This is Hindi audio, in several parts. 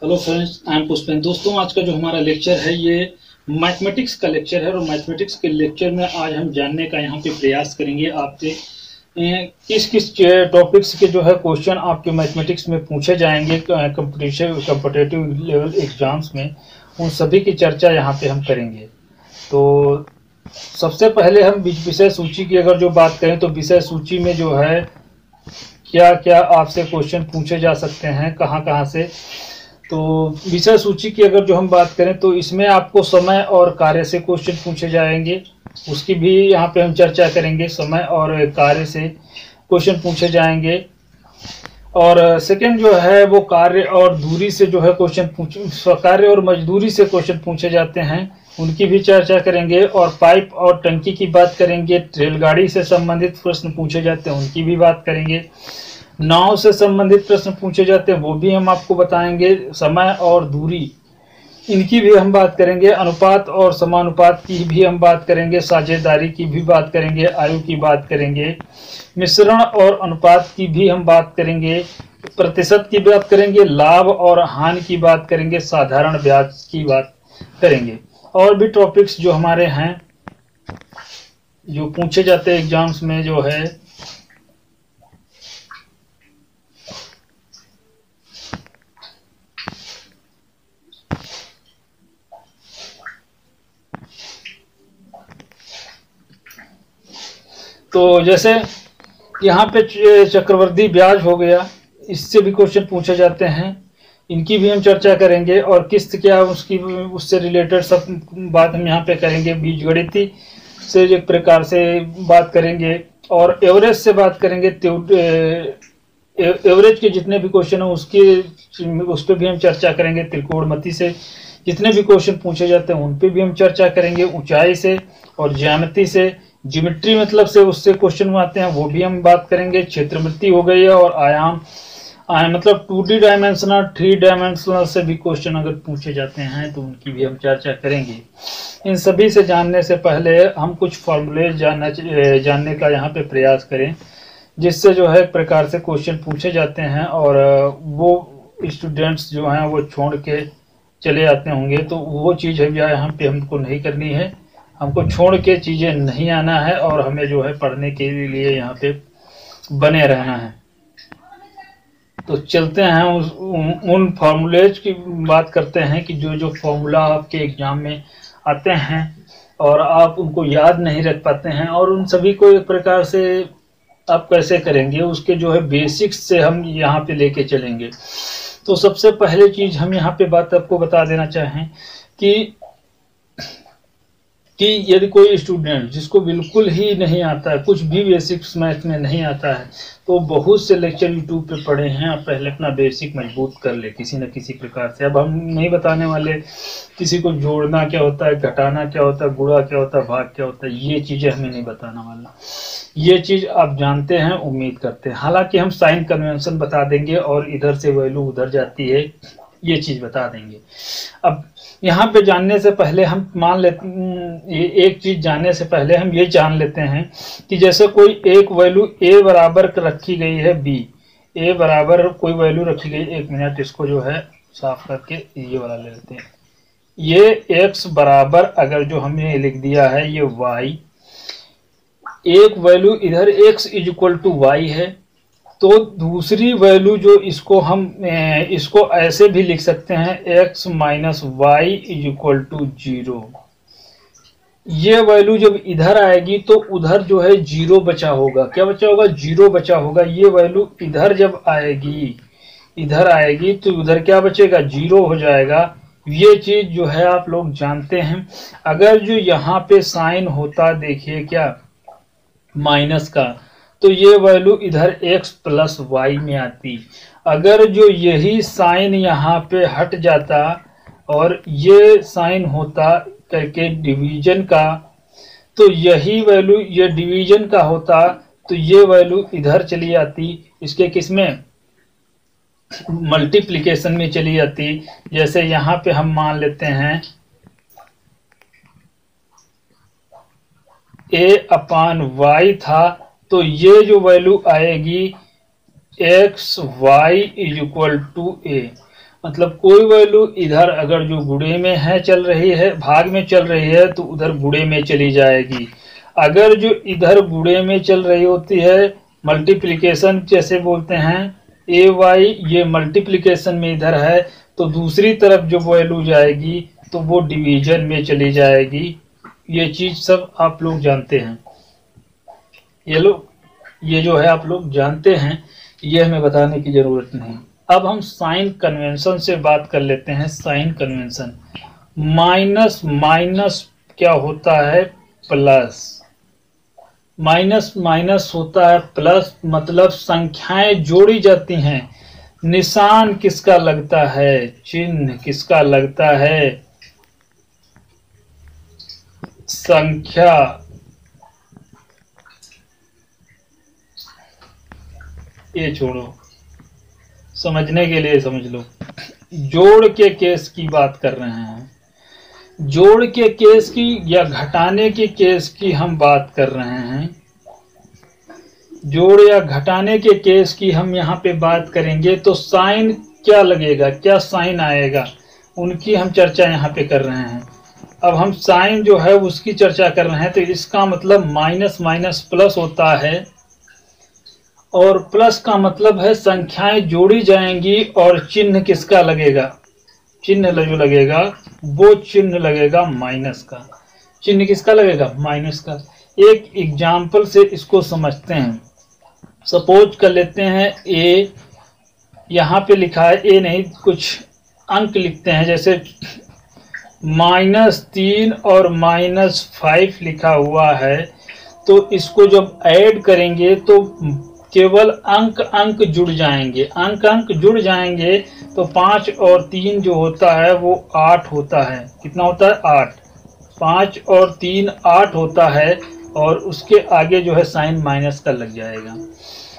Hello friends, I am Pushpendra. दोस्तों, आज का जो हमारा लेक्चर है ये मैथमेटिक्स का लेक्चर है और मैथमेटिक्स के लेक्चर में आज हम जानने का यहाँ पे प्रयास करेंगे आपसे किस किस टॉपिक्स के जो है क्वेश्चन आपके मैथमेटिक्स में पूछे जाएंगे कॉम्पिटिटिव लेवल एग्जाम्स में, उन सभी की चर्चा यहाँ पे हम करेंगे। तो सबसे पहले हम विषय सूची की अगर जो बात करें तो विषय सूची में जो है क्या क्या आपसे क्वेश्चन पूछे जा सकते हैं, कहाँ कहाँ से। तो विषय सूची की अगर जो हम बात करें तो इसमें आपको समय और कार्य से क्वेश्चन पूछे जाएंगे, उसकी भी यहाँ पे हम चर्चा करेंगे। समय और कार्य से क्वेश्चन पूछे जाएंगे। और सेकंड जो है वो कार्य और दूरी से जो है क्वेश्चन कार्य और मजदूरी से क्वेश्चन पूछे जाते हैं, उनकी भी चर्चा करेंगे। और पाइप और टंकी की बात करेंगे। रेलगाड़ी से संबंधित प्रश्न पूछे जाते हैं, उनकी भी बात करेंगे। नाव से संबंधित प्रश्न पूछे जाते हैं, वो भी हम आपको बताएंगे। समय और दूरी, इनकी भी हम बात करेंगे। अनुपात और समानुपात की भी हम बात करेंगे। साझेदारी की भी बात करेंगे। आयु की बात करेंगे। मिश्रण और अनुपात की भी हम बात करेंगे। प्रतिशत की बात करेंगे। लाभ और हानि की बात करेंगे। साधारण ब्याज की बात करेंगे। और भी टॉपिक्स जो हमारे हैं जो पूछे जाते हैं एग्जाम्स में जो है, तो जैसे यहाँ पे चक्रवृद्धि ब्याज हो गया, इससे भी क्वेश्चन पूछे जाते हैं, इनकी भी हम चर्चा करेंगे। और किस्त क्या उसकी उससे रिलेटेड सब बात हम यहाँ पे करेंगे। बीजगणिती से एक प्रकार से बात करेंगे और एवरेज से बात करेंगे। एवरेज के जितने भी क्वेश्चन हैं उस पर भी हम चर्चा करेंगे। त्रिकोणमिति से जितने भी क्वेश्चन पूछे जाते हैं उन पर भी हम चर्चा करेंगे। ऊंचाई से और ज्यामिति से, ज्योमेट्री मतलब से उससे क्वेश्चन आते हैं, वो भी हम बात करेंगे। क्षेत्रमिति हो गई है। और आयाम मतलब 2D डायमेंशनल, 3 डायमेंशनल से भी क्वेश्चन अगर पूछे जाते हैं तो उनकी भी हम चर्चा करेंगे। इन सभी से जानने से पहले हम कुछ फॉर्मूले जानने का यहाँ पे प्रयास करें, जिससे जो है एक प्रकार से क्वेश्चन पूछे जाते हैं और वो स्टूडेंट्स जो हैं वो छोड़ के चले जाते होंगे। तो वो चीज़ है यहाँ पे हमको नहीं करनी है। हमको छोड़ के चीज़ें नहीं आना है और हमें जो है पढ़ने के लिए यहाँ पे बने रहना है। तो चलते हैं उन फार्मूलेज की बात करते हैं कि जो जो फार्मूला आपके एग्जाम में आते हैं और आप उनको याद नहीं रख पाते हैं, और उन सभी को एक प्रकार से आप कैसे करेंगे, उसके जो है बेसिक्स से हम यहाँ पे लेके चलेंगे। तो सबसे पहले चीज़ हम यहाँ पे बात आपको बता देना चाहें कि यदि कोई स्टूडेंट जिसको बिल्कुल ही नहीं आता है, कुछ भी बेसिक्स मैथ में नहीं आता है, तो बहुत से लेक्चर यूट्यूब पे पढ़े हैं। आप पहले अपना बेसिक मजबूत कर ले किसी न किसी प्रकार से। अब हम नहीं बताने वाले किसी को जोड़ना क्या होता है, घटाना क्या होता है, गुणा क्या होता है, भाग क्या होता है, ये चीज़ें हमें नहीं बताने वाला। ये चीज़ आप जानते हैं, उम्मीद करते हैं। हालांकि हम साइन कन्वेंशन बता देंगे और इधर से वैल्यू उधर जाती है, ये चीज़ बता देंगे। अब यहाँ पे जानने से पहले हम मान लेते, एक चीज जानने से पहले हम ये जान लेते हैं कि जैसे कोई एक वैल्यू a बराबर रखी गई है b, a बराबर कोई वैल्यू रखी गई। एक मिनट, इसको जो है साफ करके ये वाला ले लेते हैं। ये x बराबर अगर जो हमने लिख दिया है ये y, एक वैल्यू इधर x is equal to y है, तो दूसरी वैल्यू जो इसको हम इसको ऐसे भी लिख सकते हैं, x minus y is equal to 0। ये वैल्यू जब इधर आएगी तो उधर जो है 0 बचा होगा। क्या बचा होगा? 0 बचा होगा। ये वैल्यू इधर जब आएगी, इधर आएगी तो उधर क्या बचेगा? 0 हो जाएगा। ये चीज जो है आप लोग जानते हैं। अगर जो यहाँ पे साइन होता, देखिए क्या, माइनस का, तो ये वैल्यू इधर x प्लस वाई में आती। अगर जो यही साइन यहाँ पे हट जाता और ये साइन होता करके डिवीजन का, तो यही वैल्यू ये डिवीजन का होता, तो ये वैल्यू इधर चली आती, इसके किसमें? मल्टीप्लिकेशन में चली जाती। जैसे यहाँ पे हम मान लेते हैं a अपान वाई था, तो ये जो वैल्यू आएगी x y is equal to a। मतलब कोई वैल्यू इधर अगर जो गुणे में है चल रही है, भाग में चल रही है, तो उधर गुणे में चली जाएगी। अगर जो इधर गुणे में चल रही होती है, मल्टीप्लिकेशन जैसे बोलते हैं, ए वाई ये मल्टीप्लिकेशन में इधर है, तो दूसरी तरफ जो वैल्यू जाएगी तो वो डिवीजन में चली जाएगी। ये चीज सब आप लोग जानते हैं, ये जो है आप लोग जानते हैं, ये हमें बताने की जरूरत नहीं। अब हम साइन कन्वेंशन से बात कर लेते हैं। साइन कन्वेंशन, माइनस माइनस क्या होता है, प्लस, माइनस माइनस होता है प्लस, मतलब संख्याएं जोड़ी जाती हैं। निशान किसका लगता है, चिन्ह किसका लगता है, संख्या, ये छोड़ो, समझने के लिए समझ लो। जोड़ के केस की बात कर रहे हैं, जोड़ के केस की या घटाने के केस की हम बात कर रहे हैं। जोड़ या घटाने के केस की हम यहाँ पे बात करेंगे, तो साइन क्या लगेगा, क्या साइन आएगा, उनकी हम चर्चा यहाँ पे कर रहे हैं। अब हम साइन जो है उसकी चर्चा कर रहे हैं, तो इसका मतलब माइनस माइनस प्लस होता है, और प्लस का मतलब है संख्याएं जोड़ी जाएंगी और चिन्ह किसका लगेगा, चिन्ह जो लगेगा वो चिन्ह लगेगा माइनस का। चिन्ह किसका लगेगा, माइनस का। एक एग्जाम्पल से इसको समझते हैं। सपोज कर लेते हैं ए, यहाँ पे लिखा है ए नहीं, कुछ अंक लिखते हैं, जैसे -3 और -5 लिखा हुआ है। तो इसको जब ऐड करेंगे तो केवल अंक अंक जुड़ जाएंगे, अंक अंक जुड़ जाएंगे, तो 5 और 3 जो होता है वो 8 होता है। कितना होता है, 8। 5 और 3 8 होता है, और उसके आगे जो है साइन माइनस का लग जाएगा।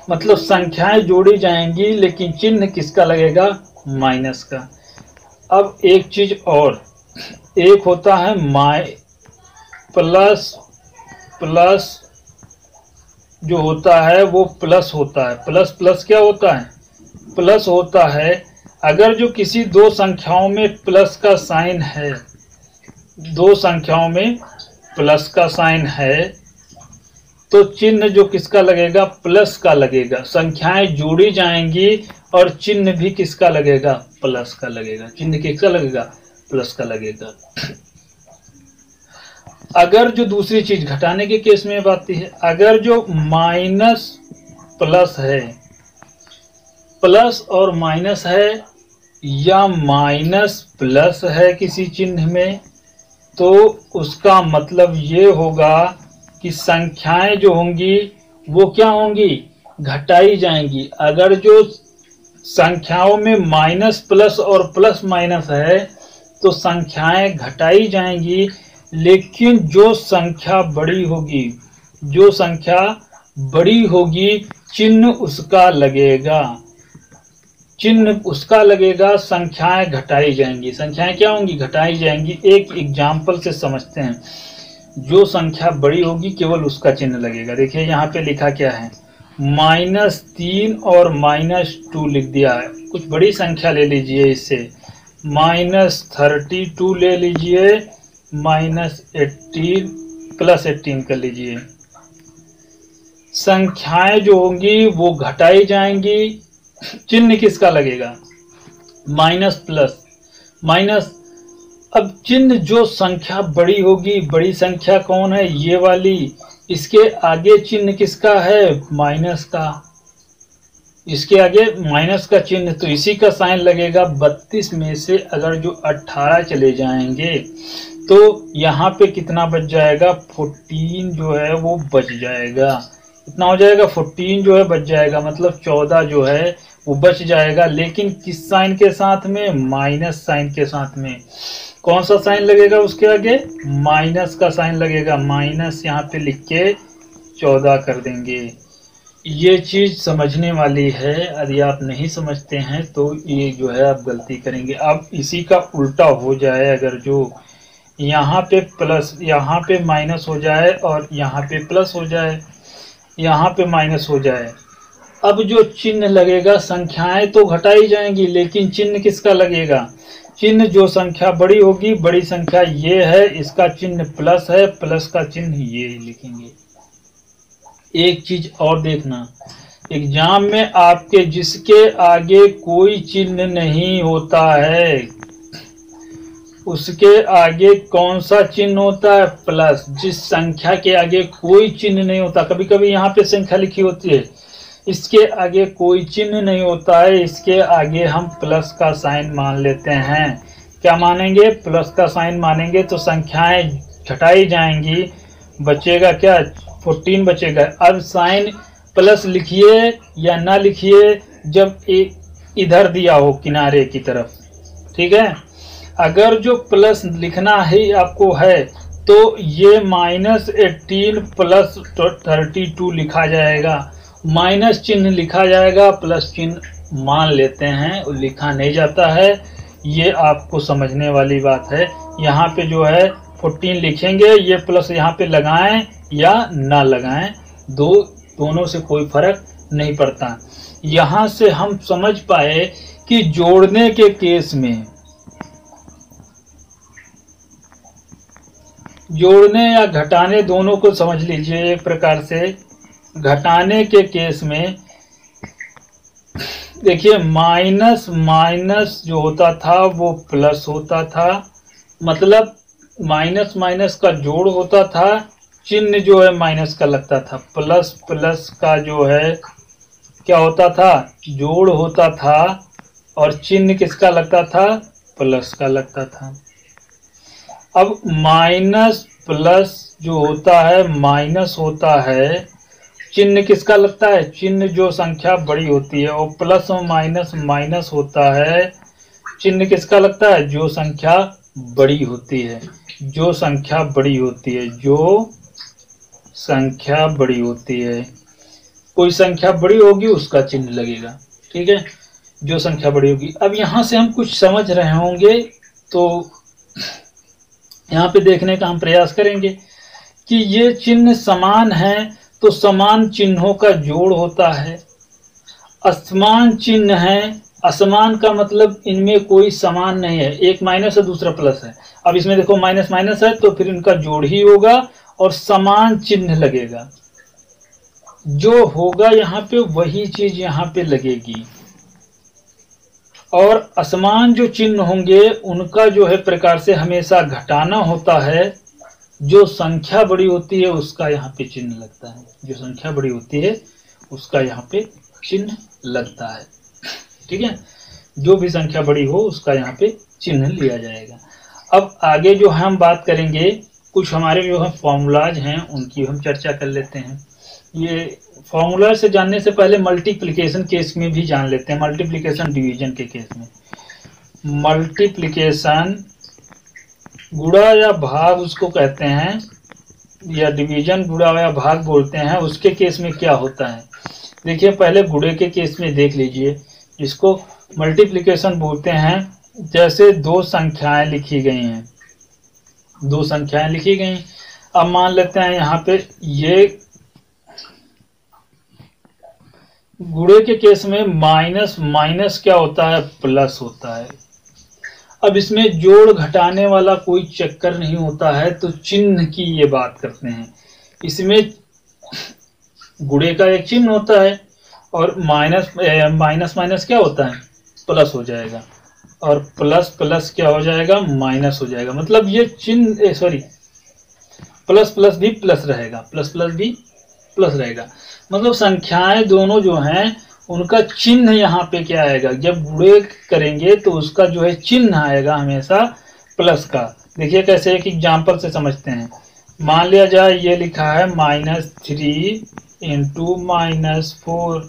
मतलब संख्याएं जोड़ी जाएंगी लेकिन चिन्ह किसका लगेगा, माइनस का। अब एक चीज और, एक होता है प्लस, प्लस जो होता है वो प्लस होता है। प्लस प्लस क्या होता है, प्लस होता है। अगर जो किसी दो संख्याओं में प्लस का साइन है, दो संख्याओं में प्लस का साइन है, तो चिन्ह जो किसका लगेगा, प्लस का लगेगा। संख्याएं जोड़ी जाएंगी और चिन्ह भी किसका लगेगा, प्लस का लगेगा। चिन्ह किसका लगेगा, प्लस का लगेगा। अगर जो दूसरी चीज घटाने के केस में बात है, अगर जो माइनस प्लस है, प्लस और माइनस है, या माइनस प्लस है किसी चिन्ह में, तो उसका मतलब ये होगा कि संख्याएं जो होंगी वो क्या होंगी, घटाई जाएंगी। अगर जो संख्याओं में माइनस प्लस और प्लस माइनस है तो संख्याएं घटाई जाएंगी, लेकिन जो संख्या बड़ी होगी, जो संख्या बड़ी होगी, चिन्ह उसका लगेगा, चिन्ह उसका लगेगा, संख्याएं घटाई जाएंगी। संख्याएं क्या होंगी, घटाई जाएंगी। एक एग्जाम्पल से समझते हैं। जो संख्या बड़ी होगी केवल उसका चिन्ह लगेगा। देखिए यहाँ पे लिखा क्या है, -3 और -2 लिख दिया है। कुछ बड़ी संख्या ले लीजिए, इससे -32 ले लीजिए, -18 +18 कर लीजिए। संख्याएं जो होंगी वो घटाई जाएंगी, चिन्ह किसका लगेगा, माइनस प्लस माइनस। अब चिन्ह जो संख्या बड़ी होगी, बड़ी संख्या कौन है, ये वाली, इसके आगे चिन्ह किसका है, माइनस का। इसके आगे माइनस का चिन्ह, तो इसी का साइन लगेगा। 32 में से अगर जो 18 चले जाएंगे तो यहाँ पे कितना बच जाएगा, 14 जो है वो बच जाएगा। कितना हो जाएगा, 14 जो है बच जाएगा, मतलब 14 जो है वो बच जाएगा। लेकिन किस साइन के साथ में, माइनस साइन के साथ में। कौन सा साइन लगेगा उसके आगे, माइनस का साइन लगेगा। माइनस यहाँ पे लिख के 14 कर देंगे। ये चीज समझने वाली है। यदि आप नहीं समझते हैं तो ये जो है आप गलती करेंगे। अब इसी का उल्टा हो जाए, अगर जो यहाँ पे प्लस, यहाँ पे माइनस हो जाए और यहाँ पे प्लस हो जाए, यहाँ पे माइनस हो जाए, अब जो चिन्ह लगेगा, संख्याएं तो घटाई जाएंगी लेकिन चिन्ह किसका लगेगा? चिन्ह जो संख्या बड़ी होगी, बड़ी संख्या ये है, इसका चिन्ह प्लस है, प्लस का चिन्ह ये लिखेंगे। एक चीज और देखना, एग्जाम में आपके जिसके आगे कोई चिन्ह नहीं होता है उसके आगे कौन सा चिन्ह होता है? प्लस। जिस संख्या के आगे कोई चिन्ह नहीं होता, कभी कभी यहाँ पे संख्या लिखी होती है, इसके आगे कोई चिन्ह नहीं होता है, इसके आगे हम प्लस का साइन मान लेते हैं। क्या मानेंगे? प्लस का साइन मानेंगे तो संख्याएं घटाई जाएंगी, बचेगा क्या? 14 बचेगा। अब साइन प्लस लिखिए या ना लिखिए जब इधर दिया हो किनारे की तरफ, ठीक है। अगर जो प्लस लिखना ही आपको है तो ये -18 प्लस 32 लिखा जाएगा, माइनस चिन्ह लिखा जाएगा, प्लस चिन्ह मान लेते हैं, लिखा नहीं जाता है। ये आपको समझने वाली बात है। यहाँ पे जो है 14 लिखेंगे, ये प्लस यहाँ पे लगाएं या ना लगाएं, दोनों से कोई फर्क नहीं पड़ता। यहाँ से हम समझ पाए कि जोड़ने के केस में, जोड़ने या घटाने दोनों को समझ लीजिए एक प्रकार से। घटाने के केस में देखिए माइनस माइनस जो होता था वो प्लस होता था, मतलब माइनस माइनस का जोड़ होता था, चिन्ह जो है माइनस का लगता था। प्लस प्लस का जो है क्या होता था? जोड़ होता था, और चिन्ह किसका लगता था? प्लस का लगता था। अब माइनस प्लस जो होता है माइनस होता है, चिन्ह किसका लगता है? चिन्ह जो संख्या बड़ी होती है, और प्लस और माइनस माइनस होता है, चिन्ह किसका लगता है? जो संख्या बड़ी होती है, जो संख्या बड़ी होती है, जो संख्या बड़ी होती है। कोई संख्या बड़ी होगी उसका चिन्ह लगेगा, ठीक है, जो संख्या बड़ी होगी। अब यहाँ से हम कुछ समझ रहे होंगे तो यहाँ पे देखने का हम प्रयास करेंगे कि ये चिन्ह समान है तो समान चिन्हों का जोड़ होता है। असमान चिन्ह है, असमान का मतलब इनमें कोई समान नहीं है, एक माइनस है दूसरा प्लस है। अब इसमें देखो माइनस माइनस है तो फिर इनका जोड़ ही होगा और समान चिन्ह लगेगा। जो होगा यहाँ पे वही चीज यहाँ पे लगेगी, और असमान जो चिन्ह होंगे उनका जो है प्रकार से हमेशा घटाना होता है। जो संख्या बड़ी होती है उसका यहाँ पे चिन्ह लगता है, जो संख्या बड़ी होती है उसका यहाँ पे चिन्ह लगता है, ठीक है। जो भी संख्या बड़ी हो उसका यहाँ पे चिन्ह लिया जाएगा। अब आगे जो हम बात करेंगे, कुछ हमारे जो है फॉर्मूलाज हैं उनकी हम चर्चा कर लेते हैं। ये फॉर्मूला से जानने से पहले मल्टीप्लिकेशन केस में भी जान लेते हैं। मल्टीप्लिकेशन डिवीजन के केस में, मल्टीप्लिकेशन गुणा या भाग उसको कहते हैं, या डिवीजन गुणा या भाग बोलते हैं, उसके केस में क्या होता है देखिए। पहले गुणे के केस में देख लीजिए, जिसको मल्टीप्लिकेशन बोलते हैं। जैसे दो संख्याएं लिखी गई हैं, दो संख्याएं लिखी गई, अब मान लेते हैं यहाँ पे ये गुणे के केस में माइनस माइनस क्या होता है? प्लस होता है। अब इसमें जोड़ घटाने वाला कोई चक्कर नहीं होता है, तो चिन्ह की ये बात करते हैं। इसमें गुणे का एक चिन्ह होता है और माइनस माइनस माइनस क्या होता है? प्लस हो जाएगा, और प्लस प्लस क्या हो जाएगा? माइनस हो जाएगा। मतलब ये चिन्ह प्लस प्लस भी प्लस रहेगा, प्लस प्लस भी प्लस रहेगा। मतलब संख्याएं दोनों जो हैं उनका चिन्ह यहाँ पे क्या आएगा? जब गुणे करेंगे तो उसका जो है चिन्ह आएगा हमेशा प्लस का। देखिए कैसे, एक एग्जाम्पल से समझते हैं। मान लिया जाए ये लिखा है -3 इंटू -4,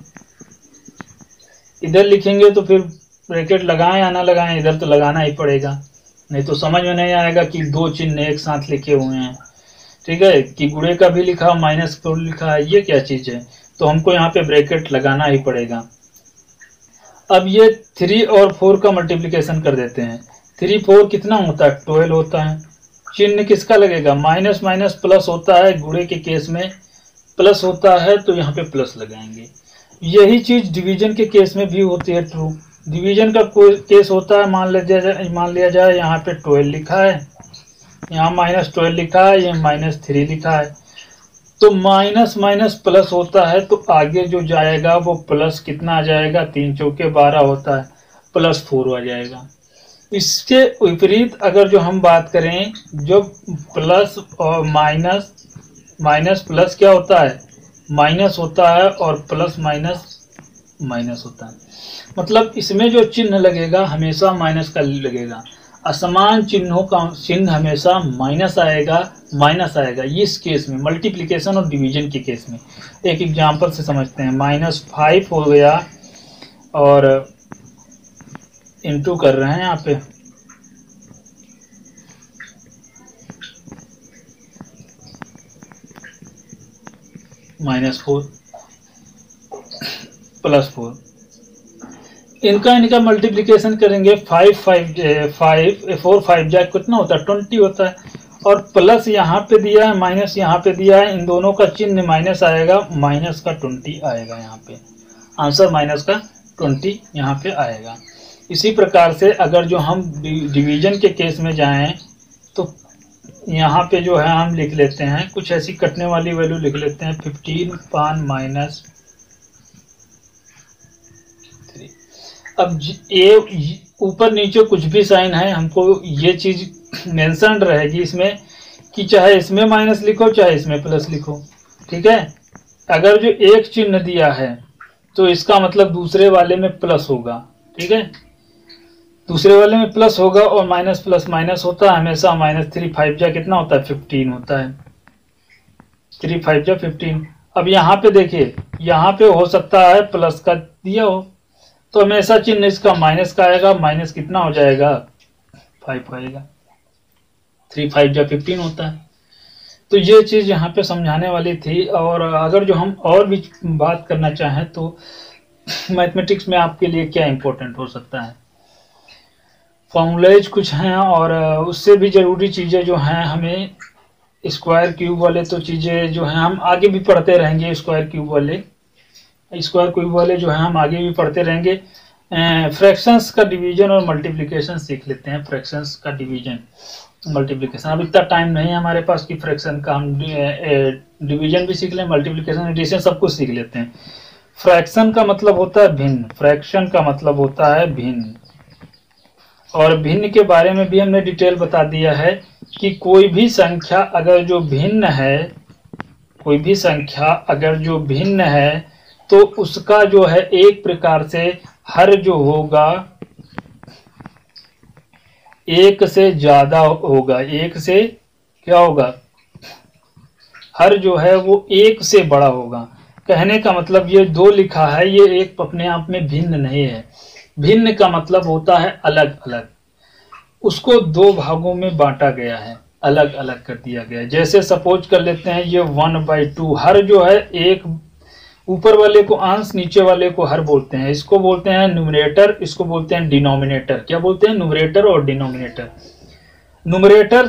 इधर लिखेंगे तो फिर ब्रैकेट लगाएं या ना लगाएं, इधर तो लगाना ही पड़ेगा, नहीं तो समझ में नहीं आएगा कि दो चिन्ह एक साथ लिखे हुए हैं, ठीक है। कि गुणे का भी लिखा -4 लिखा है, ये क्या चीज है? तो हमको यहाँ पे ब्रैकेट लगाना ही पड़ेगा। अब ये 3 और 4 का मल्टीप्लिकेशन कर देते हैं। 3 4 कितना होता है? 12 होता है। चिन्ह किसका लगेगा? माइनस माइनस प्लस होता है, गुणे के केस में प्लस होता है तो यहाँ पे प्लस लगाएंगे। यही चीज डिवीजन के केस में भी होती है ट्रू। डिवीजन का कोई केस होता है, मान लिया जाए यहाँ पे 12 लिखा है, यहाँ -12 लिखा है, ये -3 लिखा है, तो माइनस माइनस प्लस होता है, तो आगे जो जाएगा वो प्लस कितना आ जाएगा, 3 चौके 12 होता है, +4 आ जाएगा। इसके विपरीत अगर जो हम बात करें, जो प्लस और माइनस प्लस क्या होता है, माइनस होता है, और प्लस माइनस माइनस होता है। मतलब इसमें जो चिन्ह लगेगा हमेशा माइनस का लगेगा, असमान चिन्हों का चिन्ह हमेशा माइनस आएगा। इस केस में मल्टीप्लिकेशन और डिवीजन के केस में एक एग्जांपल से समझते हैं। -5 हो गया और इनटू कर रहे हैं यहाँ पे, -4 +4, इनका मल्टीप्लिकेशन करेंगे। 4 5 जा कितना होता है, 20 होता है, और प्लस यहाँ पे दिया है, माइनस यहाँ पे दिया है, इन दोनों का चिन्ह माइनस आएगा, माइनस का 20 आएगा यहाँ पे, आंसर माइनस का 20 यहाँ पे आएगा। इसी प्रकार से अगर जो हम डिवीजन के केस में जाएं तो यहाँ पे जो है हम लिख लेते हैं, कुछ ऐसी कटने वाली वैल्यू लिख लेते हैं, 15 -3। अब ये ऊपर नीचे कुछ भी साइन है, हमको ये चीज मेंशन रहेगी इसमें कि चाहे इसमें माइनस लिखो चाहे इसमें प्लस लिखो, ठीक है। अगर जो एक चिन्ह दिया है तो इसका मतलब दूसरे वाले में प्लस होगा, ठीक है, दूसरे वाले में प्लस होगा, और माइनस प्लस माइनस होता है हमेशा। -3 5 जा कितना होता है, 15 होता है, 3 5 जा 15। अब यहाँ पे देखिए, यहाँ पे हो सकता है प्लस का दिया हो, तो हमेशा चिन्ह इसका माइनस का आएगा, माइनस कितना हो जाएगा, 5 आएगा, 3 5 जा 15 होता है। तो ये चीज यहाँ पे समझाने वाली थी। और अगर जो हम और भी बात करना चाहें तो मैथमेटिक्स में आपके लिए क्या इंपॉर्टेंट हो सकता है, फॉर्मूलेज कुछ हैं, और उससे भी ज़रूरी चीज़ें जो हैं हमें स्क्वायर क्यूब वाले, तो चीज़ें जो हैं हम आगे भी पढ़ते रहेंगे। स्क्वायर क्यूब वाले जो हैं हम आगे भी पढ़ते रहेंगे। फ्रैक्शंस का डिवीजन और मल्टीप्लिकेशन सीख लेते हैं। फ्रैक्शंस का डिवीजन मल्टीप्लिकेशन, अब इतना टाइम नहीं है हमारे पास कि फ्रैक्शन का हम डिवीजन भी सीख लें, मल्टीप्लिकेशन एडिशन सब कुछ सीख लेते हैं। फ्रैक्शन का मतलब होता है भिन्न, फ्रैक्शन का मतलब होता है भिन्न, और भिन्न के बारे में भी हमने डिटेल बता दिया है कि कोई भी संख्या अगर जो भिन्न है, कोई भी संख्या अगर जो भिन्न है तो उसका जो है एक प्रकार से हर जो होगा एक से ज्यादा होगा, एक से क्या होगा, हर जो है वो एक से बड़ा होगा। कहने का मतलब ये 2 लिखा है, ये एक अपने आप में भिन्न नहीं है। भिन्न का मतलब होता है अलग अलग, उसको 2 भागों में बांटा गया है, अलग अलग कर दिया गया है। जैसे सपोज कर लेते हैं ये 1/2, हर जो है एक, ऊपर वाले को अंश नीचे वाले को हर बोलते हैं, इसको बोलते हैं न्यूमरेटर, इसको बोलते हैं डिनोमिनेटर। क्या बोलते हैं, न्यूमरेटर और डिनोमिनेटर। न्यूमरेटर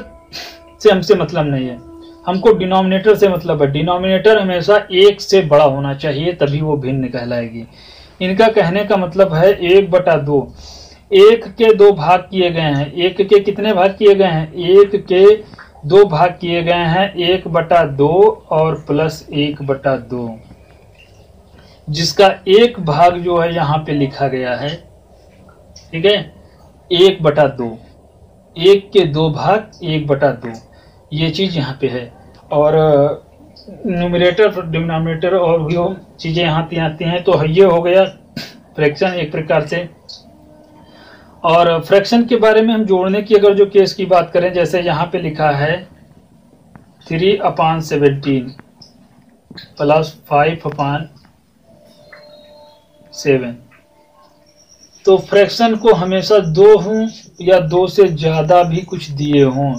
से हमसे मतलब नहीं है, हमको डिनोमिनेटर से मतलब है। डिनोमिनेटर हमेशा 1 से बड़ा होना चाहिए, तभी वो भिन्न कहलाएगी। इनका कहने का मतलब है 1/2, 1 के 2 भाग किए गए हैं। 1 के कितने भाग किए गए हैं, 1 के 2 भाग किए गए हैं, 1/2 और प्लस 1/2, जिसका एक भाग जो है यहाँ पे लिखा गया है, ठीक है, 1/2, 1 के 2 भाग 1/2, ये चीज यहाँ पे है। और न्यूमरेटर डिनोमिनेटर और भी चीजें यहाँ आती हैं। तो ये हो गया फ्रैक्शन एक प्रकार से। और फ्रैक्शन के बारे में हम जोड़ने की अगर जो केस की बात करें, जैसे यहाँ पे लिखा है 3/17 प्लस 5/7, तो फ्रैक्शन को हमेशा 2 हों या 2 से ज्यादा भी कुछ दिए हों,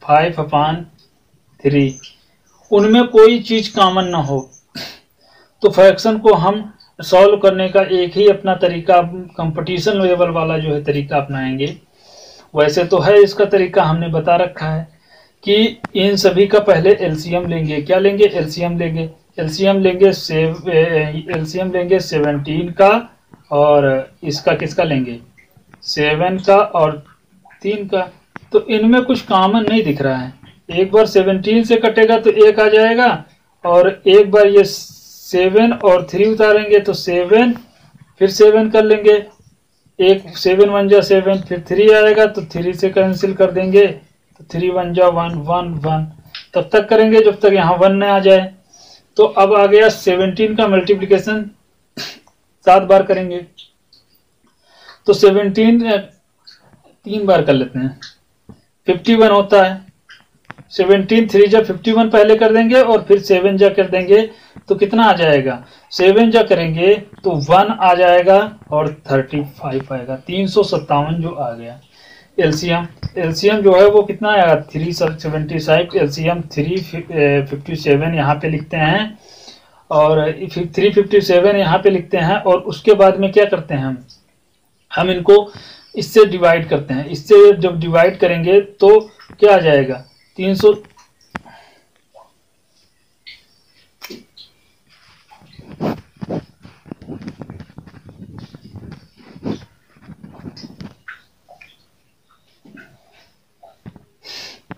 5/3, उनमें कोई चीज कॉमन ना हो, तो फ्रैक्शन को हम सॉल्व करने का एक ही अपना तरीका, कंपटीशन लेवल वाला जो है तरीका अपनाएंगे। वैसे तो है इसका तरीका, हमने बता रखा है कि इन सभी का पहले एलसीएम लेंगे। क्या लेंगे, एलसीएम लेंगे। एलसीएम लेंगे 17 का, और इसका किसका लेंगे 7 का और 3 का। तो इनमें कुछ कॉमन नहीं दिख रहा है। एक बार 17 से कटेगा तो 1 आ जाएगा, और एक बार ये 7 और 3 उतारेंगे तो 7, फिर 7 कर लेंगे, एक 7 1 जा 7, फिर 3 आएगा तो 3 से कैंसिल कर देंगे, तो 3 1 जा 1 1 1, तब तक करेंगे जब तक यहाँ 1 न आ जाए। तो अब आ गया 17 का मल्टीप्लिकेशन 7 बार करेंगे, तो 17 3 बार कर लेते हैं, 51 होता है। 17 3 जा 51 पहले कर देंगे और फिर 7 जा कर देंगे, तो कितना आ जाएगा 7 जा करेंगे तो 1 आ जाएगा और 35 आएगा, 357 जो आ गया। एलसीएम जो है वो कितना आएगा 375, एलसीएम 357 यहाँ पे लिखते हैं, और 357 यहाँ पे लिखते हैं। और उसके बाद में क्या करते हैं हम इनको इससे डिवाइड करते हैं। इससे जब डिवाइड करेंगे तो क्या आ जाएगा 300,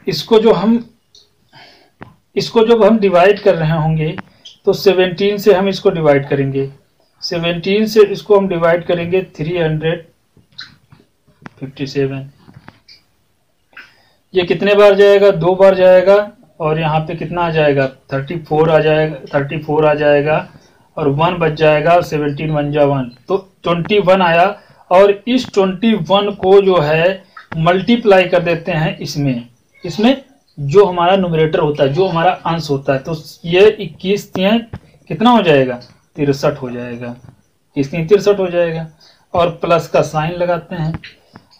इसको जब हम डिवाइड कर रहे होंगे तो 17 से हम इसको डिवाइड करेंगे, 17 से इसको हम डिवाइड करेंगे 357। ये कितने बार जाएगा 2 बार जाएगा, और यहाँ पे कितना आ जाएगा 34 आ जाएगा, 34 आ जाएगा, और 1 बच जाएगा, 17 1 जा 1, तो 21 आया। और इस 21 को जो है मल्टीप्लाई कर देते हैं इसमें जो हमारा न्यूमरेटर होता है, जो हमारा अंश होता है, तो ये 21 कितना हो जाएगा 63 हो जाएगा, 63 हो जाएगा, और प्लस का साइन लगाते हैं।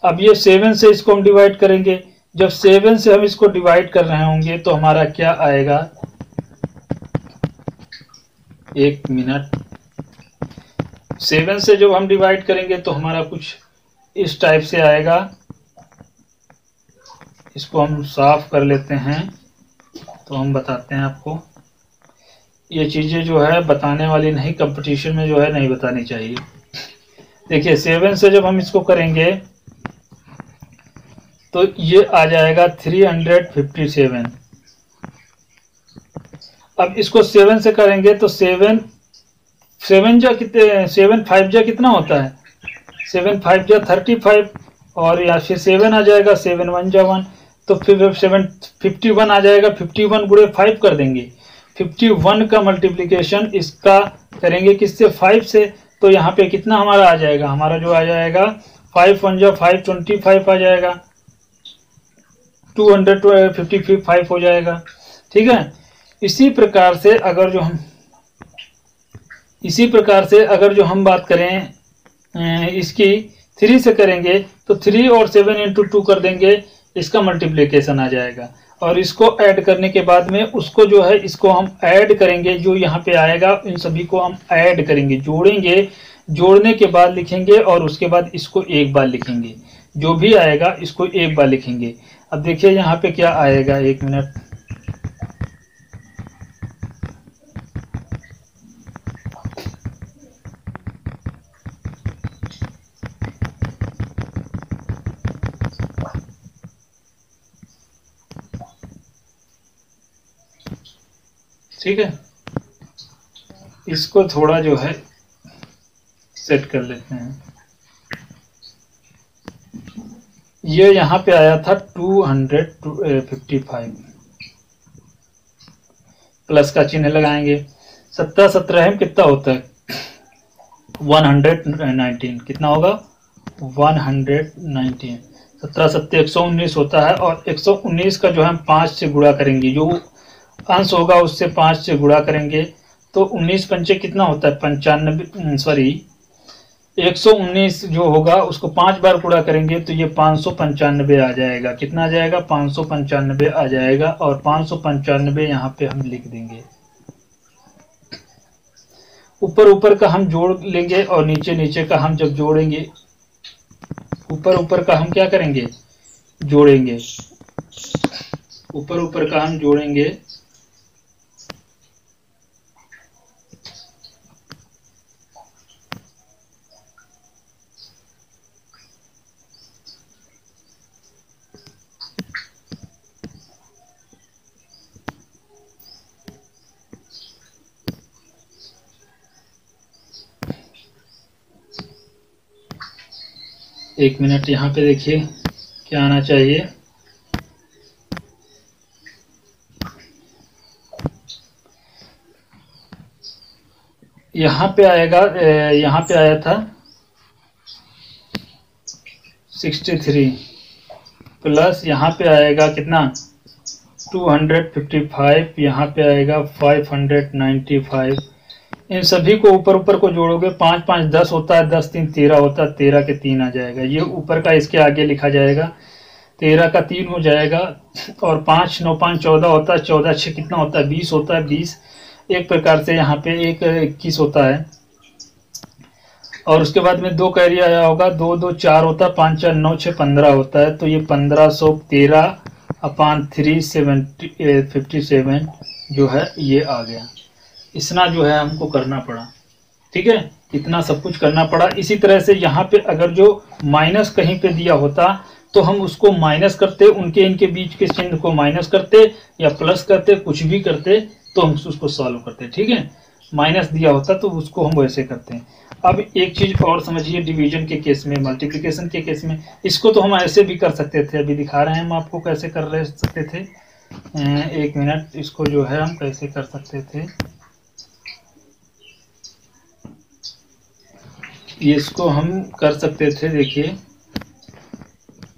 अब ये 7 से इसको हम डिवाइड करेंगे, जब 7 से हम इसको डिवाइड कर रहे होंगे तो हमारा क्या आएगा, 1 मिनट, 7 से जब हम डिवाइड करेंगे तो हमारा कुछ इस टाइप से आएगा। इसको हम साफ कर लेते हैं, तो हम बताते हैं आपको। ये चीज़ें जो है बताने वाली नहीं, कंपटीशन में जो है नहीं बतानी चाहिए। देखिए 7 से जब हम इसको करेंगे तो ये आ जाएगा 357। अब इसको 7 से करेंगे तो 7 जा कितने, 7 5 जा कितना होता है, 7 5 जा 35, और या फिर 7 आ जाएगा, 7 1 जा 1, तो फिर 51 आ जाएगा, 51 गुणे 5 कर देंगे। 51 का मल्टीप्लिकेशन इसका करेंगे किससे 5 से, तो यहाँ पे कितना हमारा आ जाएगा, हमारा जो आ जाएगा 5 1 जा 5 25 आ जाएगा, 255 हो जाएगा। ठीक है। इसी प्रकार से अगर जो हम बात करें इसकी 3 से करेंगे तो 3 और 7 इंटू 2 कर देंगे, इसका मल्टीप्लिकेशन आ जाएगा। और इसको ऐड करने के बाद में उसको जो है इसको हम ऐड करेंगे, जो यहाँ पे आएगा इन सभी को हम ऐड करेंगे, जोड़ेंगे, जोड़ने के बाद लिखेंगे, और उसके बाद इसको एक बार लिखेंगे, जो भी आएगा इसको एक बार लिखेंगे। अब देखिए यहाँ पे क्या आएगा, 1 मिनट, ठीक है। इसको थोड़ा जो है सेट कर लेते हैं। ये यहाँ पे आया था 255, प्लस का चिन्ह लगाएंगे। 17 17 कितना होता है 119, कितना होगा 119, 17 7 119 होता है। और 119 का जो है हम 5 से गुणा करेंगे, जो अंश होगा उससे 5 से गुणा करेंगे, तो 19 पंचे कितना होता है 95, 119 जो होगा उसको 5 बार गुणा करेंगे तो ये 595 आ जाएगा। कितना आ जाएगा 595 आ जाएगा, और 595 यहाँ पे हम लिख देंगे। ऊपर ऊपर का हम जोड़ लेंगे, और नीचे नीचे का हम जब जोड़ेंगे, ऊपर ऊपर का हम क्या करेंगे जोड़ेंगे, ऊपर ऊपर का हम जोड़ेंगे, 1 मिनट, यहाँ पे देखिए क्या आना चाहिए। यहाँ पे आएगा, यहाँ पे आया था 63 प्लस यहाँ पे आएगा कितना 255, यहाँ पे आएगा 595। इन सभी को ऊपर ऊपर को जोड़ोगे 5 5 10 होता है, 10 3 13 होता है, 13 के 3 आ जाएगा। ये ऊपर का इसके आगे लिखा जाएगा, 13 का 3 हो जाएगा, और 5 9 5 14 होता है, 14 6 कितना होता है 20 होता है, 20 एक प्रकार से यहाँ पे 21 होता है। और उसके बाद में 2 कैरी आया होगा, 2 2 4 होता है, 5 4 9 6 15 होता है। तो ये 1513/357 जो है ये आ गया। इतना जो है हमको करना पड़ा, ठीक है, इतना सब कुछ करना पड़ा। इसी तरह से यहाँ पे अगर जो माइनस कहीं पे दिया होता तो हम उसको माइनस करते, उनके इनके बीच के चिन्ह को माइनस करते या प्लस करते, कुछ भी करते, तो हम उसको सॉल्व करते, ठीक है। माइनस दिया होता तो उसको हम वैसे करते हैं। अब एक चीज और समझिए, डिवीजन के केस में, मल्टीप्लिकेशन के केस में, इसको तो हम ऐसे भी कर सकते थे, अभी दिखा रहे हैं हम आपको कैसे कर रहे सकते थे। 1 मिनट, इसको जो है हम कैसे कर सकते थे, इसको हम कर सकते थे। देखिए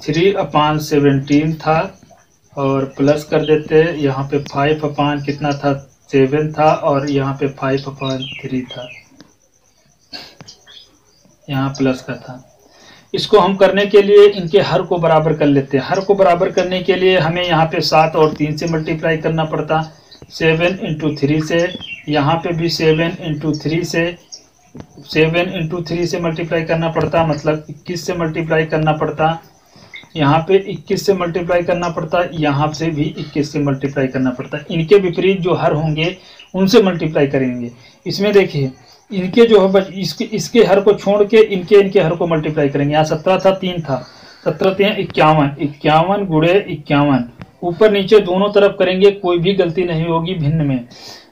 3/17 था और प्लस कर देते, यहाँ पे 5 कितना था 7 था, और यहाँ पे 5/3 था, यहाँ प्लस का था। इसको हम करने के लिए इनके हर को बराबर कर लेते हैं। हर को बराबर करने के लिए हमें यहाँ पे 7 और 3 से मल्टीप्लाई करना पड़ता, 7 × 3 से, यहाँ पे भी 7 × 3 से, 7 × 3 से मल्टीप्लाई करना पड़ता, मतलब 21 से मल्टीप्लाई करना पड़ता, यहाँ पे 21 से मल्टीप्लाई करना पड़ता, यहाँ से भी 21 से मल्टीप्लाई करना पड़ता। इनके विपरीत जो हर होंगे उनसे मल्टीप्लाई करेंगे। इसमें देखिए इनके जो है इसके हर को छोड़ के इनके हर को मल्टीप्लाई करेंगे। यहाँ 17 था, 3 था, 17 3 51, 51 गुणे 51, ऊपर नीचे दोनों तरफ करेंगे, कोई भी गलती नहीं होगी भिन्न में।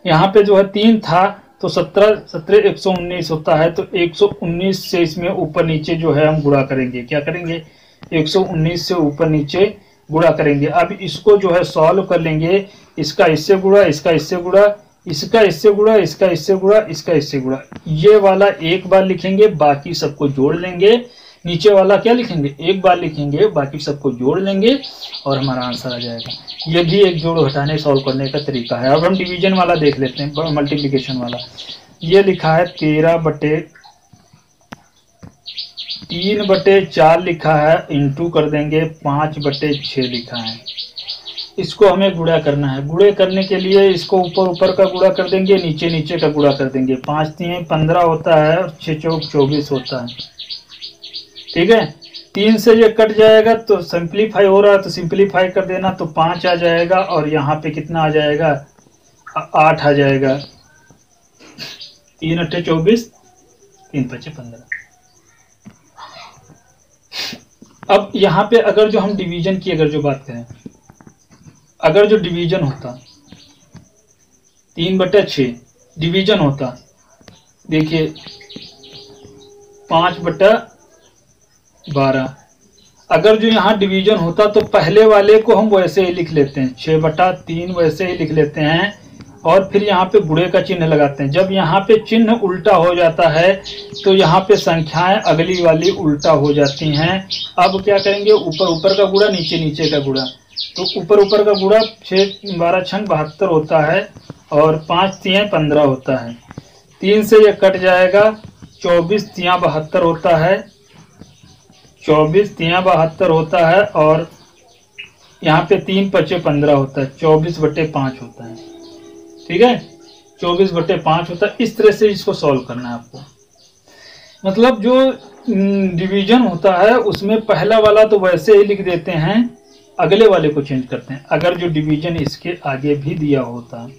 यहाँ पे जो है 3 था तो 17 17 119 होता है, तो 119 से इसमें ऊपर नीचे जो है हम गुणा करेंगे। क्या करेंगे 119 से ऊपर नीचे गुणा करेंगे। अब इसको जो है सॉल्व कर लेंगे, इसका इससे गुणा, इसका इससे गुणा, इसका इससे गुणा, इसका इससे गुणा, इसका इससे गुणा। ये वाला एक बार लिखेंगे, बाकी सबको जोड़ लेंगे। नीचे वाला क्या लिखेंगे, एक बार लिखेंगे, बाकी सबको जोड़ लेंगे और हमारा आंसर आ जाएगा। ये भी एक जोड़ घटाने सॉल्व करने का तरीका है। अब हम डिवीजन वाला देख लेते हैं, मल्टीप्लिकेशन वाला। ये लिखा है 13/3/4 लिखा है, इंटू कर देंगे 5/6 लिखा है। इसको हमें गुणा करना है। गुणे करने के लिए इसको ऊपर ऊपर का गुणा कर देंगे, नीचे नीचे का गुणा कर देंगे। 5 3 15 होता है और 6 4 24 होता है, ठीक है। 3 से ये कट जाएगा तो सिंप्लीफाई हो रहा है, तो सिंप्लीफाई कर देना, तो 5 आ जाएगा, और यहाँ पे कितना आ जाएगा 8 आ जाएगा। 3 8 24, 3 5 15। अब यहाँ पे अगर जो हम डिवीजन की अगर जो बात करें, अगर जो डिवीजन होता 3/6 डिवीजन होता, देखिए 5/12, अगर जो यहाँ डिवीजन होता तो पहले वाले को हम वैसे ही लिख लेते हैं, 6/3 वैसे ही लिख लेते हैं, और फिर यहाँ पे गुणे का चिन्ह लगाते हैं। जब यहाँ पे चिन्ह उल्टा हो जाता है तो यहाँ पे संख्याएं अगली वाली उल्टा हो जाती हैं। अब क्या करेंगे, ऊपर ऊपर का गुणा, नीचे नीचे का गुणा। तो ऊपर ऊपर का गुणा 6 12 6 72 होता है, और 5 3 15 होता है। 3 से ये कट जाएगा, 24 3 72 होता है, 24 3 72 होता है, और यहाँ पे 3 5 15 होता है, 24/5 होता है, ठीक है। 24/5 होता है। इस तरह से इसको सॉल्व करना है आपको। मतलब जो डिवीजन होता है उसमें पहला वाला तो वैसे ही लिख देते हैं, अगले वाले को चेंज करते हैं। अगर जो डिवीजन इसके आगे भी दिया होता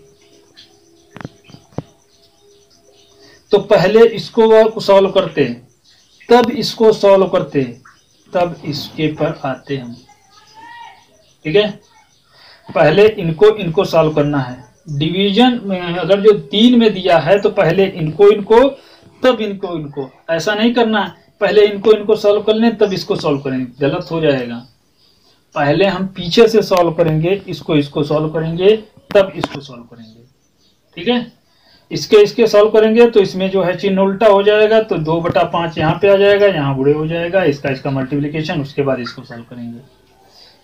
तो पहले इसको सॉल्व करते, तब इसको सॉल्व करते, तब इसके पर आते हम, ठीक है। पहले इनको सॉल्व करना है। डिवीजन में अगर जो 3 में दिया है तो पहले इनको तब इनको, ऐसा नहीं करना है। पहले इनको सॉल्व कर लें तब इसको सॉल्व करेंगे, गलत हो जाएगा। पहले हम पीछे से सॉल्व करेंगे, इसको सॉल्व करेंगे तब इसको सॉल्व करेंगे, ठीक है। इसके सॉल्व करेंगे तो इसमें जो है चिन्ह उल्टा हो जाएगा, तो 2/5 यहाँ पे आ जाएगा, यहाँ गुणे हो जाएगा, इसका मल्टीप्लिकेशन, उसके बाद इसको सॉल्व करेंगे।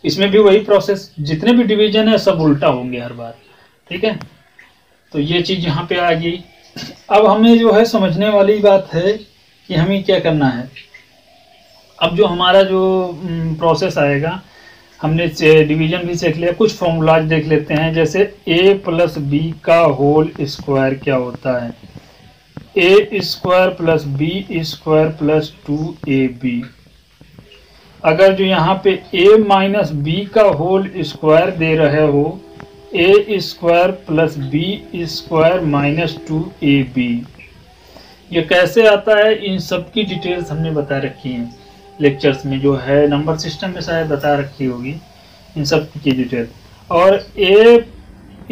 इसमें भी वही प्रोसेस, जितने भी डिवीजन है सब उल्टा होंगे हर बार, ठीक है। तो ये चीज यहाँ पे आ गई। अब हमें जो है समझने वाली बात है कि हमें क्या करना है। अब जो हमारा जो प्रोसेस आएगा, हमने डिवीजन भी सीख लिया, कुछ फॉर्मूलाज देख लेते हैं। जैसे a प्लस बी का होल स्क्वायर क्या होता है, a square plus B square plus 2ab। अगर जो यहाँ पे a माइनस बी का होल स्क्वायर दे रहे हो, a square plus B square minus 2ab, ये कैसे आता है, इन सब की डिटेल्स हमने बता रखी हैं लेक्चर्स में, जो है नंबर सिस्टम में शायद बता रखी होगी इन सब की डिटेल। और a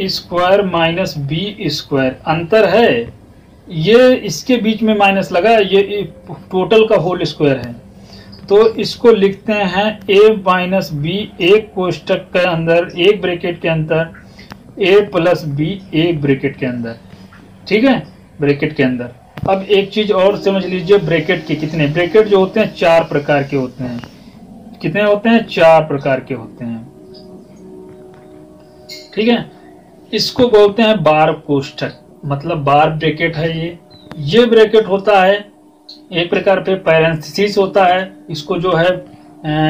square minus b square अंतर है, ये इसके बीच में माइनस लगा, ये टोटल का होल स्क्वायर है, तो इसको लिखते हैं a माइनस बी, एक कोष्टक के अंदर, एक ब्रैकेट के अंदर, a प्लस बी एक ब्रैकेट के अंदर, ठीक है, ब्रैकेट के अंदर। अब एक चीज और समझ लीजिए, ब्रैकेट के कितने ब्रैकेट जो होते हैं 4 प्रकार के होते हैं। कितने होते हैं, 4 प्रकार के होते हैं, ठीक है। इसको बोलते हैं बार कोष्ठक, मतलब बार ब्रैकेट है ये ब्रैकेट होता है। एक प्रकार पे पैरेंथेसिस होता है, इसको जो है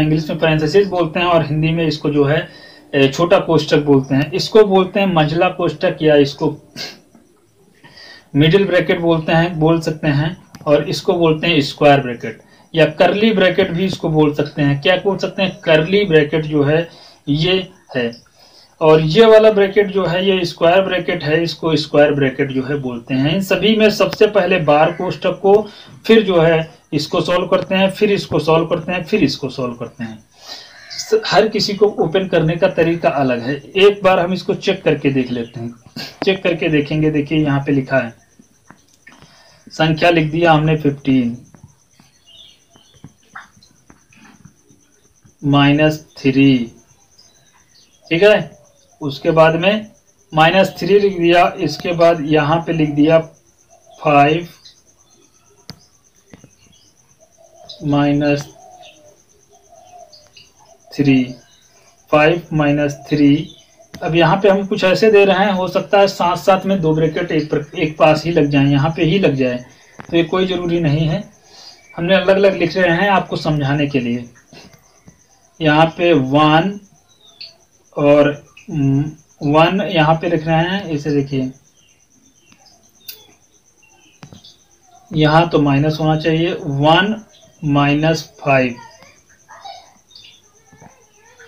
इंग्लिश में पैरेंथेसिस बोलते हैं, और हिंदी में इसको जो है छोटा कोष्ठक बोलते हैं। इसको बोलते हैं मंझला कोष्ठक, या इसको मिडिल ब्रैकेट बोल सकते हैं, और इसको बोलते हैं स्क्वायर ब्रैकेट, या करली ब्रैकेट भी इसको बोल सकते हैं। क्या बोल सकते हैं, करली ब्रैकेट जो है ये है, और ये वाला ब्रैकेट जो है ये स्क्वायर ब्रैकेट है, इसको स्क्वायर ब्रैकेट जो है बोलते हैं। इन सभी में सबसे पहले बार कोष्ठक को, फिर जो है इसको सॉल्व करते हैं, फिर इसको सॉल्व करते हैं, फिर इसको सॉल्व करते हैं। हर किसी को ओपन करने का तरीका अलग है। एक बार हम इसको चेक करके देख लेते हैं। चेक करके देखेंगे, देखिए यहाँ पे लिखा है, संख्या लिख दिया हमने 15 -3, ठीक है। उसके बाद में -3 लिख दिया, इसके बाद यहाँ पे लिख दिया 5 -3। अब यहाँ पे हम कुछ ऐसे दे रहे हैं, हो सकता है साथ साथ में 2 ब्रैकेट एक पास ही लग जाए, यहाँ पे ही लग जाए, तो ये कोई जरूरी नहीं है। हमने अलग अलग लिख रहे हैं आपको समझाने के लिए। यहाँ पे 1 और 1 यहाँ पे लिख रहे हैं, इसे देखिए, यहाँ तो माइनस होना चाहिए, 1 -5,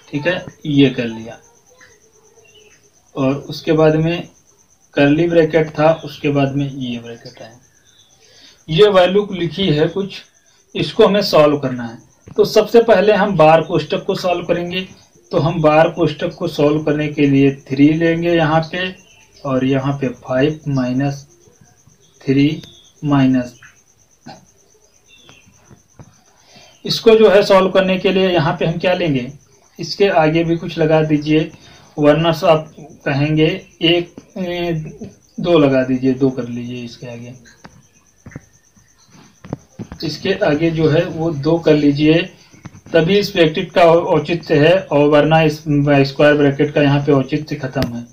ठीक है, ये कर लिया। और उसके बाद में करली ब्रैकेट था, उसके बाद में ये ब्रैकेट है, ये वैल्यू लिखी है कुछ, इसको हमें सॉल्व करना है। तो सबसे पहले हम बार कोष्ठक को सॉल्व करेंगे। तो हम बार कोष्ठक को सॉल्व करने के लिए 3 लेंगे यहाँ पे, और यहाँ पे 5 -3 माइनस, इसको जो है सॉल्व करने के लिए यहाँ पे हम क्या लेंगे, इसके आगे भी कुछ लगा दीजिए, वरना से आप कहेंगे 2 लगा दीजिए, 2 कर लीजिए इसके आगे, इसके आगे जो है वो 2 कर लीजिए, तभी इस ब्रैकेट का औचित्य है, और वरना इस स्क्वायर ब्रैकेट का यहाँ पे औचित्य खत्म है।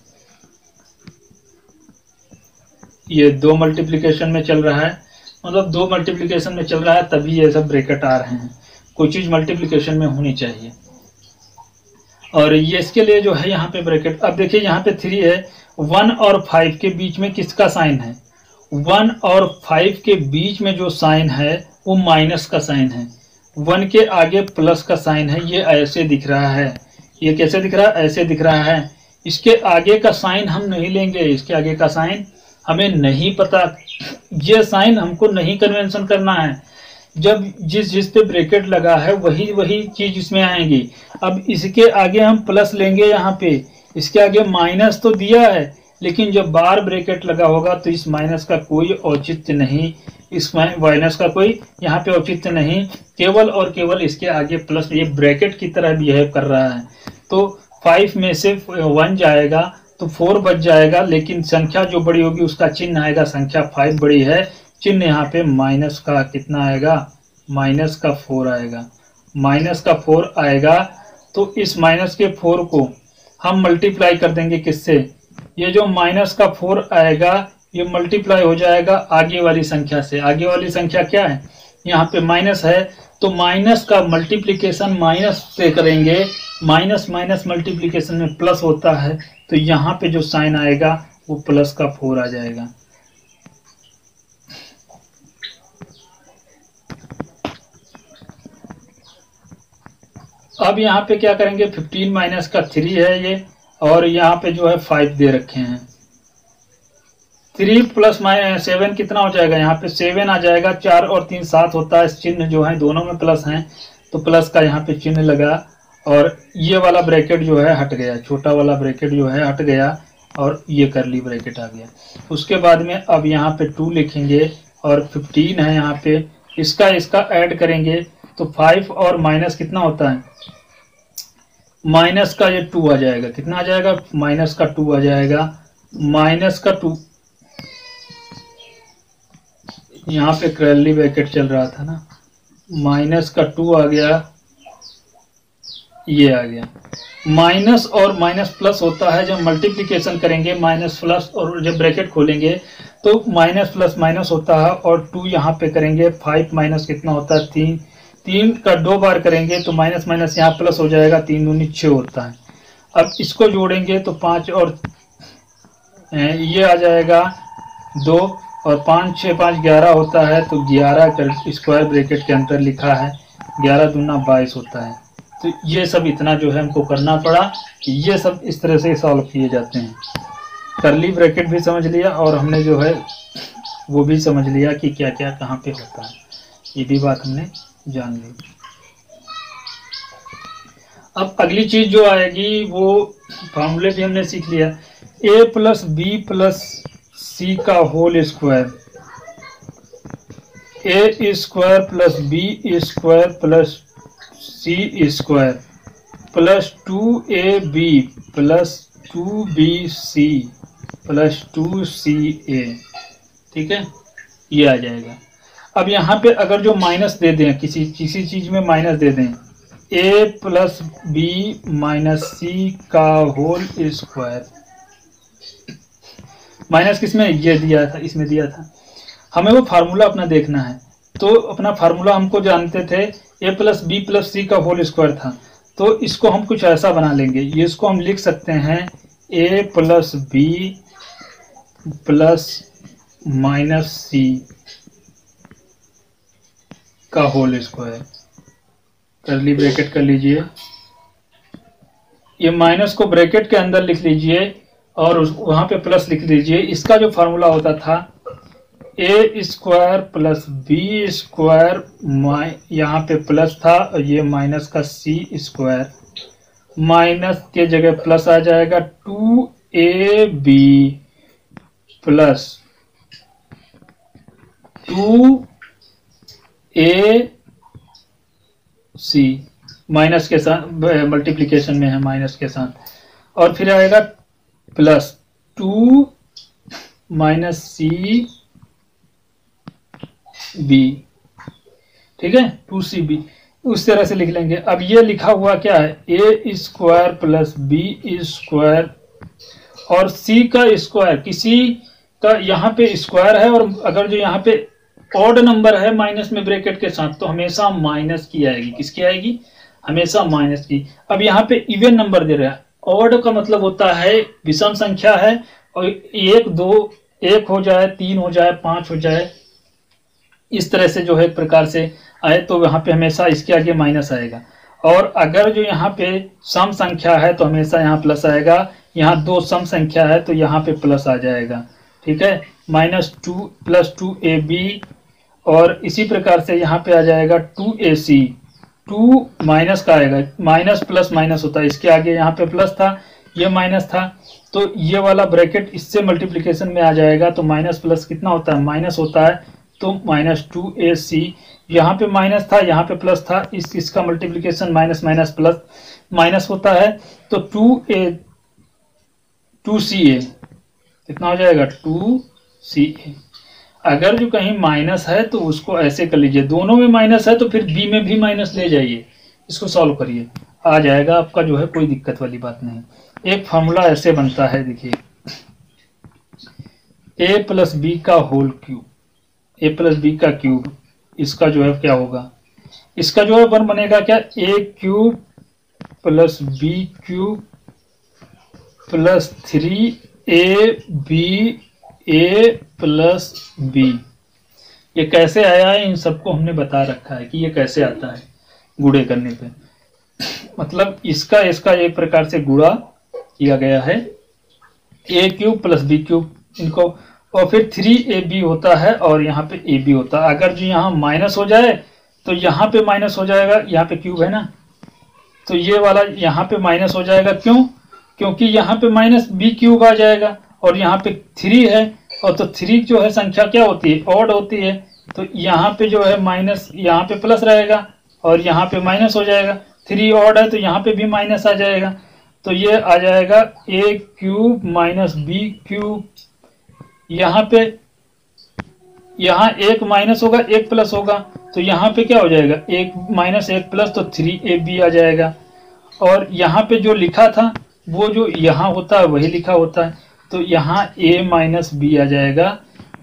ये 2 मल्टीप्लिकेशन में चल रहा है, मतलब 2 मल्टीप्लिकेशन में चल रहा है, तभी ये सब ब्रैकेट आ रहे हैं। कोई चीज मल्टीप्लिकेशन में होनी चाहिए। और ये इसके लिए जो है यहाँ पे ब्रैकेट, अब देखिए यहाँ पे 3 है, 1 और 5 के बीच में किसका साइन है, 1 और 5 के बीच में जो साइन है वो माइनस का साइन है, 1 के आगे प्लस का साइन है। ये ऐसे दिख रहा है, ये कैसे दिख रहा है, ऐसे दिख रहा है। इसके आगे का साइन हम नहीं लेंगे, इसके आगे का साइन हमें नहीं पता, ये साइन हमको नहीं कन्वेंशन करना है। जब जिस पे ब्रैकेट लगा है वही चीज इसमें आएगी। अब इसके आगे हम प्लस लेंगे, यहाँ पे इसके आगे माइनस तो दिया है, लेकिन जब बार ब्रैकेट लगा होगा तो इस माइनस का कोई औचित्य नहीं, इस माइनस का कोई यहाँ पे औचित्य नहीं, केवल और केवल इसके आगे प्लस, ये ब्रैकेट की तरह बिहेव कर रहा है। तो 5 में से 1 जाएगा तो 4 बच जाएगा, लेकिन संख्या जो बड़ी होगी उसका चिन्ह आएगा, संख्या 5 बड़ी है, चिन्ह यहाँ पे माइनस का कितना आएगा, माइनस का 4 आएगा, माइनस का 4 आएगा। तो इस माइनस के 4 को हम मल्टीप्लाई कर देंगे किससे, ये जो माइनस का 4 आएगा ये मल्टीप्लाई हो जाएगा आगे वाली संख्या से। आगे वाली संख्या क्या है, यहाँ पे माइनस है, तो माइनस का मल्टीप्लिकेशन माइनस से करेंगे, माइनस माइनस मल्टीप्लिकेशन में प्लस होता है, तो यहाँ पे जो साइन आएगा वो प्लस का 4 आ जाएगा। अब यहाँ पे क्या करेंगे, 15 माइनस का 3 है ये, और यहाँ पे जो है 5 दे रखे हैं। 3 प्लस 7 कितना हो जाएगा, यहाँ पे 7 आ जाएगा, 4 और 3 7 होता है, चिन्ह जो है दोनों में प्लस हैं, तो प्लस का यहाँ पे चिन्ह लगा, और ये वाला ब्रैकेट जो है हट गया, छोटा वाला ब्रैकेट जो है हट गया, और ये करली ब्रैकेट आ गया। उसके बाद में अब यहाँ पे 2 लिखेंगे, और 15 है यहाँ पे, इसका ऐड करेंगे तो 5 और माइनस कितना होता है, माइनस का ये 2 आ जाएगा, कितना आ जाएगा, माइनस का 2 आ जाएगा, माइनस का 2, यहाँ पे करली ब्रैकेट चल रहा था ना, माइनस का 2 आ गया, ये आ गया। माइनस और माइनस प्लस होता है, जब मल्टीप्लिकेशन करेंगे माइनस प्लस, और जब ब्रैकेट खोलेंगे तो माइनस प्लस माइनस होता है, और 2 यहाँ पे करेंगे, 5 माइनस कितना होता है, 3, 3 का 2 बार करेंगे तो माइनस माइनस यहाँ प्लस हो जाएगा, 3 दूनी 6 होता है। अब इसको जोड़ेंगे तो 5 और ये आ जाएगा 2, और 5 6 5 11 होता है, तो 11 कर स्क्वायर ब्रैकेट के अंदर लिखा है, 11 दूना 22 होता है। तो ये सब इतना जो है हमको करना पड़ा, कि ये सब इस तरह से सॉल्व किए जाते हैं। करली ब्रैकेट भी समझ लिया, और हमने जो है वो भी समझ लिया कि क्या क्या कहाँ पे होता है, ये भी बात हमने जान ली। अब अगली चीज जो आएगी वो फॉर्मूले भी हमने सीख लिया, a plus B plus C का whole square, A square plus B square plus C square plus 2ab plus 2bc plus 2ca, ठीक है, ये आ जाएगा। अब यहाँ पे अगर जो माइनस दे दें, किसी चीज में माइनस दे दें, a plus B minus C का होल स्क्वायर, माइनस किसमें, ये दिया था, इसमें दिया था, हमें वो फार्मूला अपना देखना है। तो अपना फार्मूला हमको जानते थे, a plus B plus C का होल स्क्वायर था, तो इसको हम कुछ ऐसा बना लेंगे, ये इसको हम लिख सकते हैं a plus B plus minus C का होल स्क्वायर, करली ब्रैकेट कर लीजिए, ये माइनस को ब्रैकेट के अंदर लिख लीजिए, और वहां पे प्लस लिख लीजिए। इसका जो फार्मूला होता था ए स्क्वायर प्लस बी स्क्वायर, यहाँ पे प्लस था, और ये माइनस का सी स्क्वायर, माइनस के जगह प्लस आ जाएगा, 2ab प्लस 2ac, माइनस के साथ मल्टीप्लिकेशन में है, माइनस के साथ, और फिर आएगा प्लस 2 माइनस सी बी, ठीक है, 2cb, उस तरह से लिख लेंगे। अब ये लिखा हुआ क्या है, ए स्क्वायर प्लस बी स्क्वायर और सी का स्क्वायर, किसी का यहाँ पे स्क्वायर है, और अगर जो यहाँ पे ऑड नंबर है माइनस में ब्रैकेट के साथ, तो हमेशा माइनस की आएगी, किसकी आएगी, हमेशा माइनस की। अब यहाँ पे इवन नंबर दे रहा है, ऑड का मतलब होता है विषम संख्या है, और 1 2 1 हो जाए, 3 हो जाए, 5 हो जाए, इस तरह से जो है एक प्रकार से आए, तो यहाँ पे हमेशा इसके आगे माइनस आएगा। और अगर जो यहाँ पे सम संख्या है तो हमेशा यहाँ प्लस आएगा, यहाँ 2 सम संख्या है तो यहाँ पे प्लस आ जाएगा, ठीक है, -2 प्लस 2ab, और इसी प्रकार से यहाँ पे आ जाएगा 2ac, 2 माइनस का आएगा, माइनस प्लस माइनस होता है, इसके आगे यहाँ पे प्लस था, ये माइनस था, तो ये वाला ब्रैकेट इससे मल्टीप्लिकेशन में आ जाएगा, तो माइनस प्लस कितना होता है, माइनस होता है, तो -2ac, यहाँ पे माइनस था यहाँ पे प्लस था, इसका multiplication minus minus plus minus होता है, तो 2ca कितना हो जाएगा 2ca। अगर जो कहीं माइनस है तो उसको ऐसे कर लीजिए, दोनों में माइनस है तो फिर बी में भी माइनस ले जाइए, इसको सॉल्व करिए, आ जाएगा आपका जो है, कोई दिक्कत वाली बात नहीं। एक फॉर्मूला ऐसे बनता है, देखिए a प्लस बी का whole cube, a plus b का क्यूब, इसका जो है क्या होगा, इसका जो है वन बनेगा क्या, a cube plus b cube plus 3ab a plus b. ये कैसे आया है, इन सबको हमने बता रखा है कि ये कैसे आता है गुणे करने पे। मतलब इसका एक प्रकार से गुणा किया गया है, a cube plus b cube इनको, और फिर 3ab होता है और यहाँ पे ab होता है। अगर जो यहाँ माइनस हो जाए तो यहाँ पे माइनस हो जाएगा, यहाँ पे क्यूब है ना, तो ये वाला यहाँ पे माइनस हो जाएगा, क्यों, क्योंकि यहाँ पे माइनस बी क्यूब आ जाएगा और यहाँ पे 3 है, और तो 3 जो है संख्या क्या होती है, ऑड होती है, तो यहाँ पे जो है माइनस, यहाँ पे प्लस रहेगा और यहाँ पे माइनस हो जाएगा, 3 ऑड है तो यहाँ पे भी माइनस आ जाएगा, तो ये आ जाएगा a cube minus b cube, यहाँ पे यहाँ एक माइनस होगा एक प्लस होगा, तो यहाँ पे क्या हो जाएगा, एक माइनस एक प्लस, तो 3ab आ जाएगा, और यहाँ पे जो लिखा था वो जो यहाँ होता है वही लिखा होता है, तो यहाँ a माइनस बी आ जाएगा।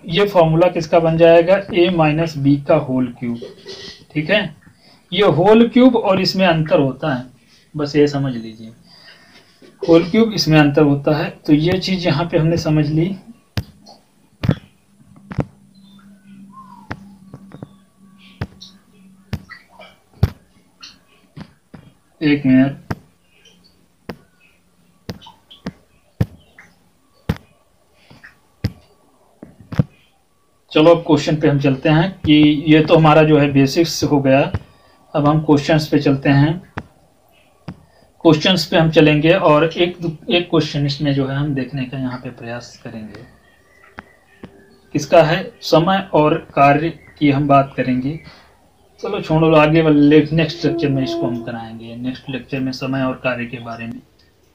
ये फॉर्मूला किसका बन जाएगा, a माइनस बी का होल क्यूब। ठीक है, ये होल क्यूब और इसमें अंतर होता है, बस ये समझ लीजिए, होल क्यूब इसमें अंतर होता है, तो ये चीज यहाँ पे हमने समझ ली। एक मिनट, चलो अब क्वेश्चन पे हम चलते हैं, कि ये तो हमारा जो है बेसिक्स हो गया, अब हम क्वेश्चंस पे चलते हैं। क्वेश्चंस पे हम चलेंगे और एक क्वेश्चन इसमें जो है हम देखने का यहाँ पे प्रयास करेंगे, किसका है, समय और कार्य की हम बात करेंगे। चलो छोड़ो, आगे वाले नेक्स्ट लेक्चर में इसको हम कराएंगे, नेक्स्ट लेक्चर में समय और कार्य के बारे में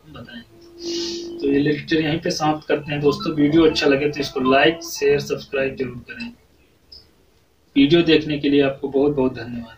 बताएंगे। तो ये लेक्चर यहीं पे समाप्त करते हैं दोस्तों। वीडियो अच्छा लगे तो इसको लाइक शेयर सब्सक्राइब जरूर करें। वीडियो देखने के लिए आपको बहुत बहुत धन्यवाद।